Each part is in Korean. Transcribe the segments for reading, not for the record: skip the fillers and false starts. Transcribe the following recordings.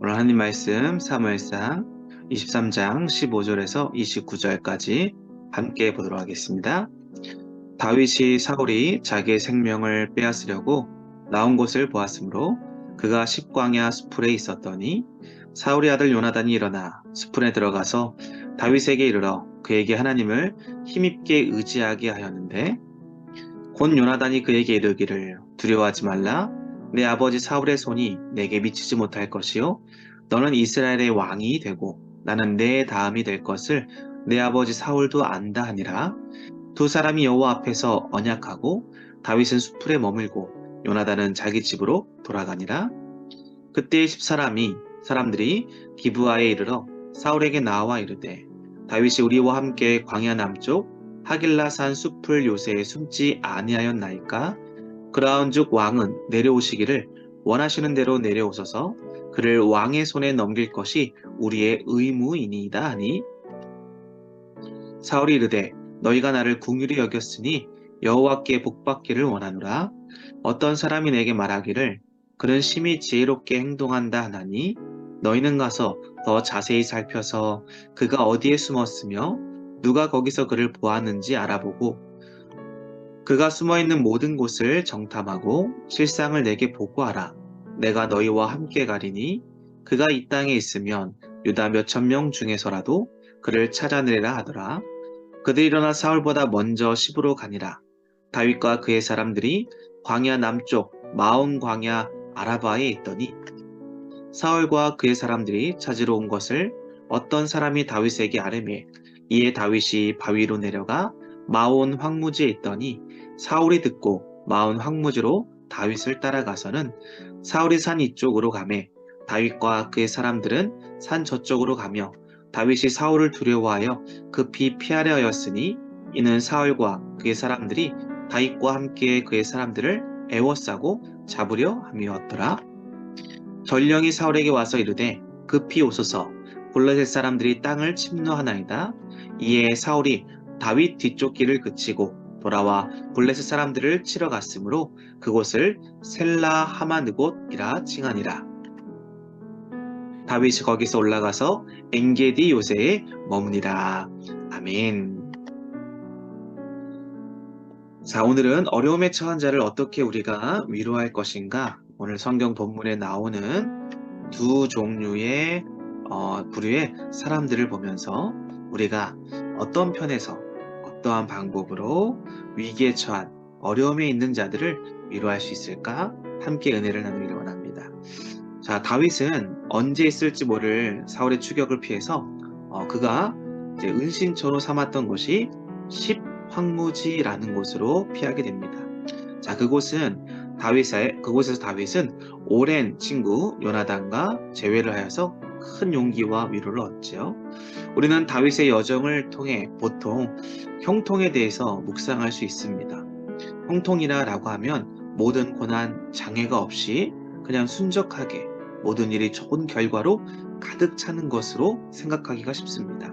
오늘 하나님 말씀 사무엘상 23장 15절에서 29절까지 함께 보도록 하겠습니다. 다윗이 사울이 자기의 생명을 빼앗으려고 나온 곳을 보았으므로 그가 십광야 수풀에 있었더니 사울의 아들 요나단이 일어나 수풀에 들어가서 다윗에게 이르러 그에게 하나님을 힘입게 의지하게 하였는데 곧 요나단이 그에게 이르기를 두려워하지 말라. 내 아버지 사울의 손이 내게 미치지 못할 것이요 너는 이스라엘의 왕이 되고 나는 내 다음이 될 것을 내 아버지 사울도 안다 하니라. 두 사람이 여호와 앞에서 언약하고 다윗은 수풀에 머물고 요나단은 자기 집으로 돌아가니라. 그때 사람들이 기브아에 이르러 사울에게 나와 이르되 다윗이 우리와 함께 광야 남쪽 하길라산 숲을 요새에 숨지 아니하였나이까? 그라온즉 왕은 내려오시기를 원하시는 대로 내려오소서. 그를 왕의 손에 넘길 것이 우리의 의무이니이다 하니 사울이 이르되 너희가 나를 궁휼히 여겼으니 여호와께 복받기를 원하노라. 어떤 사람이 내게 말하기를 그는 심히 지혜롭게 행동한다 하나니 너희는 가서 더 자세히 살펴서 그가 어디에 숨었으며 누가 거기서 그를 보았는지 알아보고 그가 숨어있는 모든 곳을 정탐하고 실상을 내게 보고하라. 내가 너희와 함께 가리니 그가 이 땅에 있으면 유다 몇천 명 중에서라도 그를 찾아내리라 하더라. 그들이 일어나 사울보다 먼저 시브로 가니라. 다윗과 그의 사람들이 광야 남쪽 마온 광야 아라바에 있더니 사울과 그의 사람들이 찾으러 온 것을 어떤 사람이 다윗에게 아뢰매 이에 다윗이 바위로 내려가 마온 황무지에 있더니 사울이 듣고 마온 황무지로 다윗을 따라가서는 사울이 산 이쪽으로 가매 다윗과 그의 사람들은 산 저쪽으로 가며 다윗이 사울을 두려워하여 급히 피하려 하였으니 이는 사울과 그의 사람들이 다윗과 함께 그의 사람들을 애워싸고 잡으려 함이었더라. 전령이 사울에게 와서 이르되 급히 오소서. 블레셋 사람들이 땅을 침노하나이다. 이에 사울이 다윗 뒤쪽 길을 그치고 돌아와 블레셋 사람들을 치러 갔으므로 그곳을 셀라 하마느곳이라 칭하니라. 다윗이 거기서 올라가서 엔게디 요새에 머무니라. 아멘. 자, 오늘은 어려움에 처한 자를 어떻게 우리가 위로할 것인가? 오늘 성경 본문에 나오는 두 종류의 부류의 사람들을 보면서 우리가 어떤 편에서 어떠한 방법으로 위기에 처한 어려움에 있는 자들을 위로할 수 있을까? 함께 은혜를 나누기를 원합니다. 자, 다윗은 언제 있을지 모를 사울의 추격을 피해서 그가 이제 은신처로 삼았던 곳이 십황무지라는 곳으로 피하게 됩니다. 자, 그곳에서 다윗은 오랜 친구 요나단과 재회를 하여서 큰 용기와 위로를 얻죠. 우리는 다윗의 여정을 통해 보통 형통에 대해서 묵상할 수 있습니다. 형통이라고 하면 모든 고난, 장애가 없이 그냥 순적하게 모든 일이 좋은 결과로 가득 차는 것으로 생각하기가 쉽습니다.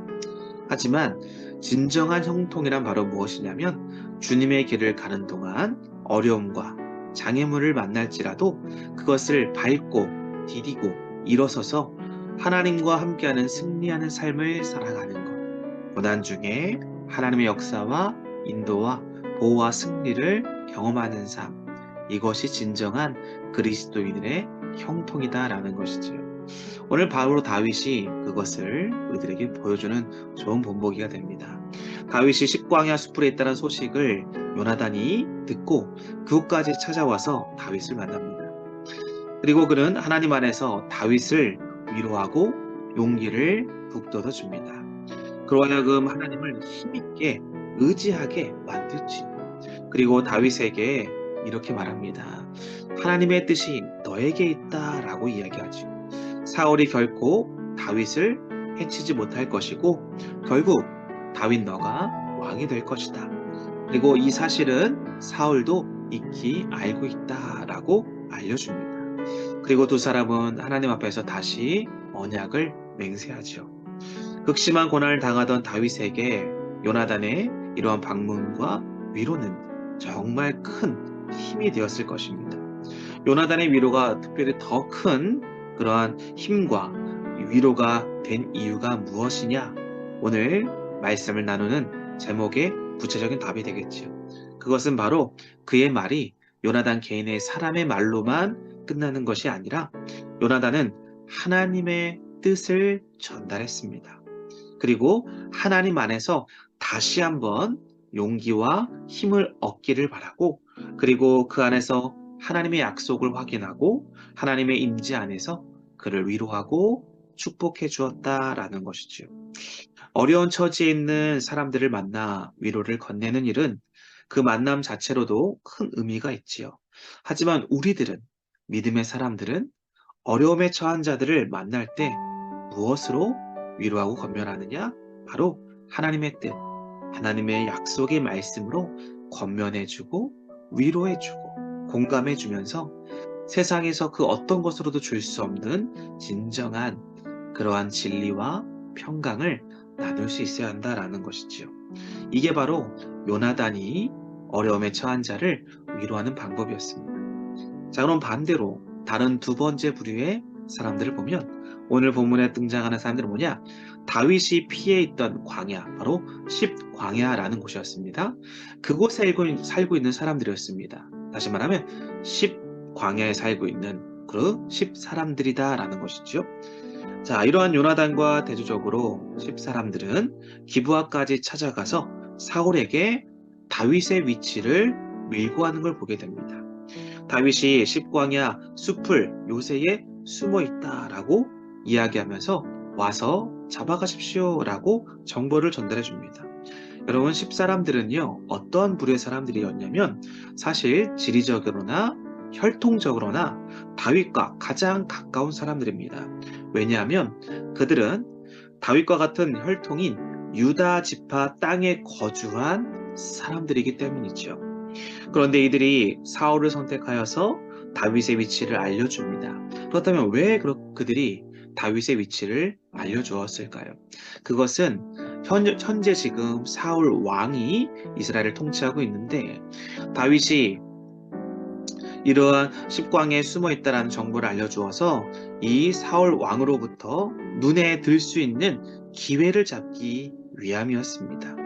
하지만 진정한 형통이란 바로 무엇이냐면 주님의 길을 가는 동안 어려움과 장애물을 만날지라도 그것을 밟고 디디고 일어서서 하나님과 함께하는 승리하는 삶을 살아가는 것. 고난 중에 하나님의 역사와 인도와 보호와 승리를 경험하는 삶. 이것이 진정한 그리스도인의 형통이다라는 것이죠. 오늘 바로 다윗이 그것을 우리들에게 보여주는 좋은 본보기가 됩니다. 다윗이 십광야 수풀에 있다는 소식을 요나단이 듣고 그곳까지 찾아와서 다윗을 만납니다. 그리고 그는 하나님 안에서 다윗을 위로하고 용기를 북돋아 줍니다. 그로 하여금 하나님을 힘있게 의지하게 만들지. 그리고 다윗에게 이렇게 말합니다. 하나님의 뜻이 너에게 있다라고 이야기하죠. 사울이 결코 다윗을 해치지 못할 것이고 결국 다윗 너가 왕이 될 것이다. 그리고 이 사실은 사울도 익히 알고 있다라고 알려줍니다. 그리고 두 사람은 하나님 앞에서 다시 언약을 맹세하죠. 극심한 고난을 당하던 다윗에게 요나단의 이러한 방문과 위로는 정말 큰 힘이 되었을 것입니다. 요나단의 위로가 특별히 더 큰 그러한 힘과 위로가 된 이유가 무엇이냐? 오늘 말씀을 나누는 제목의 구체적인 답이 되겠지요. 그것은 바로 그의 말이 요나단 개인의 사람의 말로만 끝나는 것이 아니라 요나단은 하나님의 뜻을 전달했습니다. 그리고 하나님 안에서 다시 한번 용기와 힘을 얻기를 바라고, 그리고 그 안에서 하나님의 약속을 확인하고 하나님의 임재 안에서 그를 위로하고 축복해 주었다라는 것이지요. 어려운 처지에 있는 사람들을 만나 위로를 건네는 일은 그 만남 자체로도 큰 의미가 있지요. 하지만 우리들은, 믿음의 사람들은 어려움에 처한 자들을 만날 때 무엇으로 위로하고 권면하느냐? 바로 하나님의 뜻, 하나님의 약속의 말씀으로 권면해주고 위로해주고 공감해주면서 세상에서 그 어떤 것으로도 줄 수 없는 진정한 그러한 진리와 평강을 나눌 수 있어야 한다라는 것이지요. 이게 바로 요나단이 어려움에 처한 자를 위로하는 방법이었습니다. 자, 그럼 반대로 다른 두 번째 부류의 사람들을 보면 오늘 본문에 등장하는 사람들은 뭐냐? 다윗이 피해 있던 광야, 바로 십광야라는 곳이었습니다. 그곳에 살고 있는 사람들이었습니다. 다시 말하면 십광야에 살고 있는 그 십사람들이다라는 것이죠. 자, 이러한 요나단과 대조적으로 십사람들은 기브아까지 찾아가서 사울에게 다윗의 위치를 밀고하는 걸 보게 됩니다. 다윗이 십광야 숲을 요새에 숨어 있다라고 이야기하면서 와서 잡아가십시오라고 정보를 전달해 줍니다. 여러분, 십사람들은요, 어떤 부류의 사람들이었냐면 사실 지리적으로나 혈통적으로나 다윗과 가장 가까운 사람들입니다. 왜냐하면 그들은 다윗과 같은 혈통인 유다 지파 땅에 거주한 사람들이기 때문이죠. 그런데 이들이 사울을 선택하여서 다윗의 위치를 알려줍니다. 그렇다면 왜 그들이 다윗의 위치를 알려주었을까요? 그것은 현재 지금 사울 왕이 이스라엘을 통치하고 있는데 다윗이 이러한 십광에 숨어 있다라는 정보를 알려주어서 이 사울 왕으로부터 눈에 들 수 있는 기회를 잡기 위함이었습니다.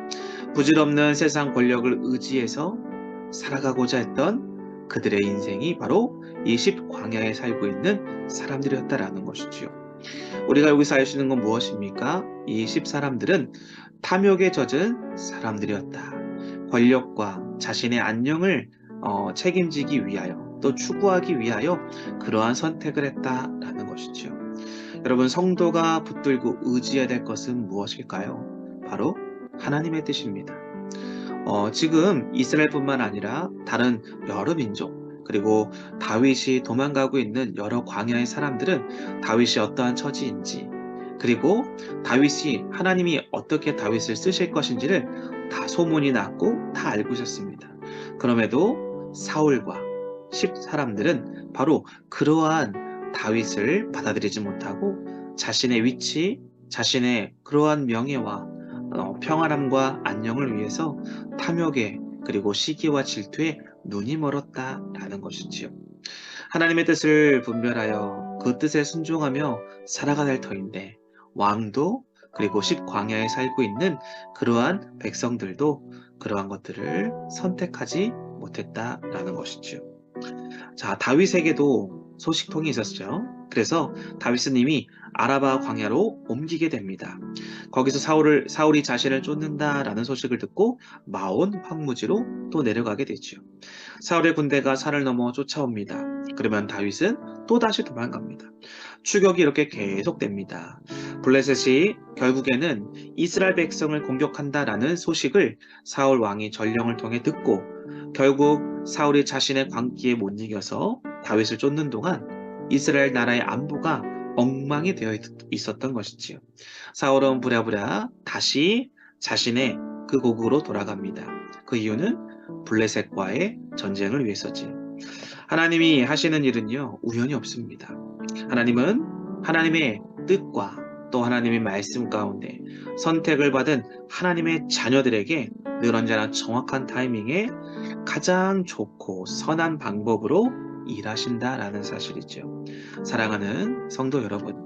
부질없는 세상 권력을 의지해서 살아가고자 했던 그들의 인생이 바로 이 십광야에 살고 있는 사람들이었다라는 것이지요. 우리가 여기서 알 수 있는 건 무엇입니까? 이 십사람들은 탐욕에 젖은 사람들이었다. 권력과 자신의 안녕을 책임지기 위하여 또 추구하기 위하여 그러한 선택을 했다라는 것이죠. 여러분, 성도가 붙들고 의지해야 될 것은 무엇일까요? 바로 하나님의 뜻입니다. 지금 이스라엘뿐만 아니라 다른 여러 민족, 그리고 다윗이 도망가고 있는 여러 광야의 사람들은 다윗이 어떠한 처지인지, 그리고 다윗이 하나님이 어떻게 다윗을 쓰실 것인지를 다 소문이 났고 다 알고 있었습니다. 그럼에도 사울과 십사람들은 바로 그러한 다윗을 받아들이지 못하고 자신의 위치, 자신의 그러한 명예와 평안함과 안녕을 위해서 탐욕에, 그리고 시기와 질투에 눈이 멀었다라는 것이지요. 하나님의 뜻을 분별하여 그 뜻에 순종하며 살아가야 할 터인데 왕도, 그리고 십광야에 살고 있는 그러한 백성들도 그러한 것들을 선택하지 못했다라는 것이지요. 자, 다윗에게도 소식통이 있었죠. 그래서 다윗은 이미 아라바 광야로 옮기게 됩니다. 거기서 사울이 자신을 쫓는다라는 소식을 듣고 마온 황무지로 또 내려가게 되죠. 사울의 군대가 산을 넘어 쫓아옵니다. 그러면 다윗은 또다시 도망갑니다. 추격이 이렇게 계속됩니다. 블레셋이 결국에는 이스라엘 백성을 공격한다라는 소식을 사울 왕이 전령을 통해 듣고 결국 사울이 자신의 광기에 못 이겨서 다윗을 쫓는 동안 이스라엘 나라의 안보가 엉망이 되어 있었던 것이지요. 사울은 부랴부랴 다시 자신의 그 고국으로 돌아갑니다. 그 이유는 블레셋과의 전쟁을 위해서지. 하나님이 하시는 일은요, 우연이 없습니다. 하나님은 하나님의 뜻과 또 하나님의 말씀 가운데 선택을 받은 하나님의 자녀들에게 늘 언제나 정확한 타이밍에 가장 좋고 선한 방법으로 일하신다라는 사실이죠. 사랑하는 성도 여러분,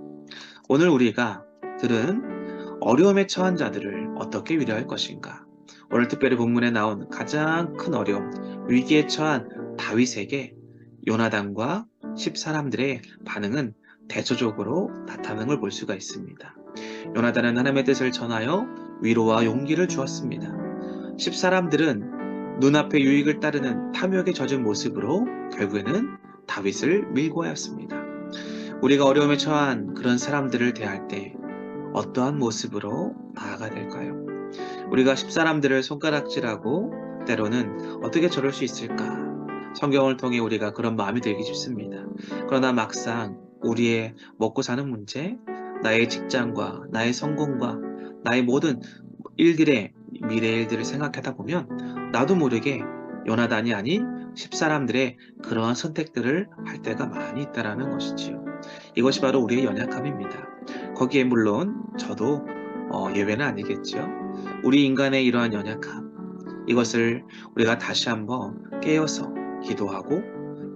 오늘 우리가 들은 어려움에 처한 자들을 어떻게 위로할 것인가? 오늘 특별히 본문에 나온 가장 큰 어려움, 위기에 처한 다윗에게 요나단과 10사람들의 반응은 대조적으로 나타나는 걸 볼 수가 있습니다. 요나단은 하나님의 뜻을 전하여 위로와 용기를 주었습니다. 10사람들은 눈앞의 유익을 따르는 탐욕에 젖은 모습으로 결국에는 다윗을 밀고 하였습니다. 우리가 어려움에 처한 그런 사람들을 대할 때 어떠한 모습으로 나아가야 될까요? 우리가 10사람들을 손가락질하고 때로는 어떻게 저럴 수 있을까? 성경을 통해 우리가 그런 마음이 들기 쉽습니다. 그러나 막상 우리의 먹고 사는 문제, 나의 직장과 나의 성공과 나의 모든 일들의 미래 일들을 생각하다 보면 나도 모르게 요나단이 아닌 10사람들의 그러한 선택들을 할 때가 많이 있다라는 것이지요. 이것이 바로 우리의 연약함입니다. 거기에 물론 저도 예외는 아니겠죠. 우리 인간의 이러한 연약함, 이것을 우리가 다시 한번 깨어서 기도하고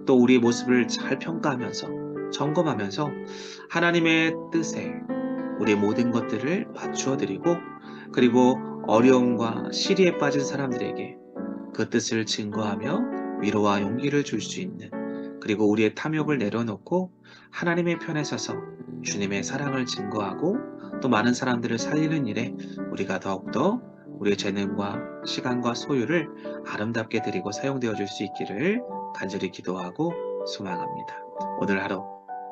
또 우리의 모습을 잘 평가하면서 점검하면서 하나님의 뜻에 우리의 모든 것들을 맞추어 드리고 그리고 어려움과 시리에 빠진 사람들에게 그 뜻을 증거하며 위로와 용기를 줄 수 있는 그리고 우리의 탐욕을 내려놓고 하나님의 편에 서서 주님의 사랑을 증거하고 또 많은 사람들을 살리는 일에 우리가 더욱더 우리의 재능과 시간과 소유를 아름답게 드리고 사용되어 줄 수 있기를 간절히 기도하고 소망합니다. 오늘 하루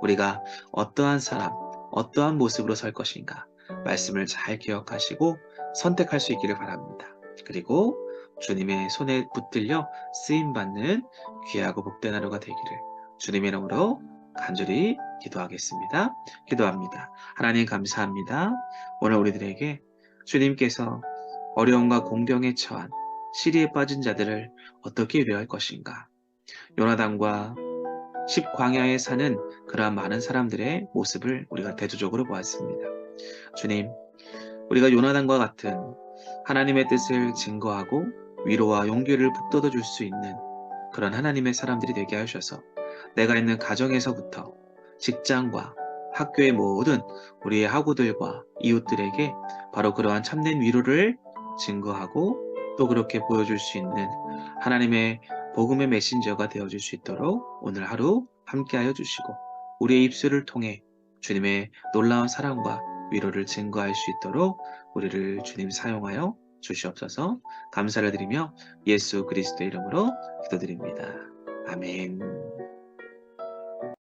우리가 어떠한 사람, 어떠한 모습으로 설 것인가 말씀을 잘 기억하시고 선택할 수 있기를 바랍니다. 그리고 주님의 손에 붙들려 쓰임받는 귀하고 복된 하루가 되기를 주님의 이름으로 간절히 기도하겠습니다. 기도합니다. 하나님 감사합니다. 오늘 우리들에게 주님께서 어려움과 공경에 처한 시리에 빠진 자들을 어떻게 위로할 것인가? 요나단과 10광야에 사는 그러한 많은 사람들의 모습을 우리가 대조적으로 보았습니다. 주님, 우리가 요나단과 같은 하나님의 뜻을 증거하고 위로와 용기를 북돋워 줄 수 있는 그런 하나님의 사람들이 되게 하셔서 내가 있는 가정에서부터 직장과 학교의 모든 우리의 학우들과 이웃들에게 바로 그러한 참된 위로를 증거하고 또 그렇게 보여줄 수 있는 하나님의 복음의 메신저가 되어줄 수 있도록 오늘 하루 함께하여 주시고 우리의 입술을 통해 주님의 놀라운 사랑과 위로를 증거할 수 있도록 우리를 주님 사용하여 주시옵소서. 감사를 드리며 예수 그리스도의 이름으로 기도드립니다. 아멘.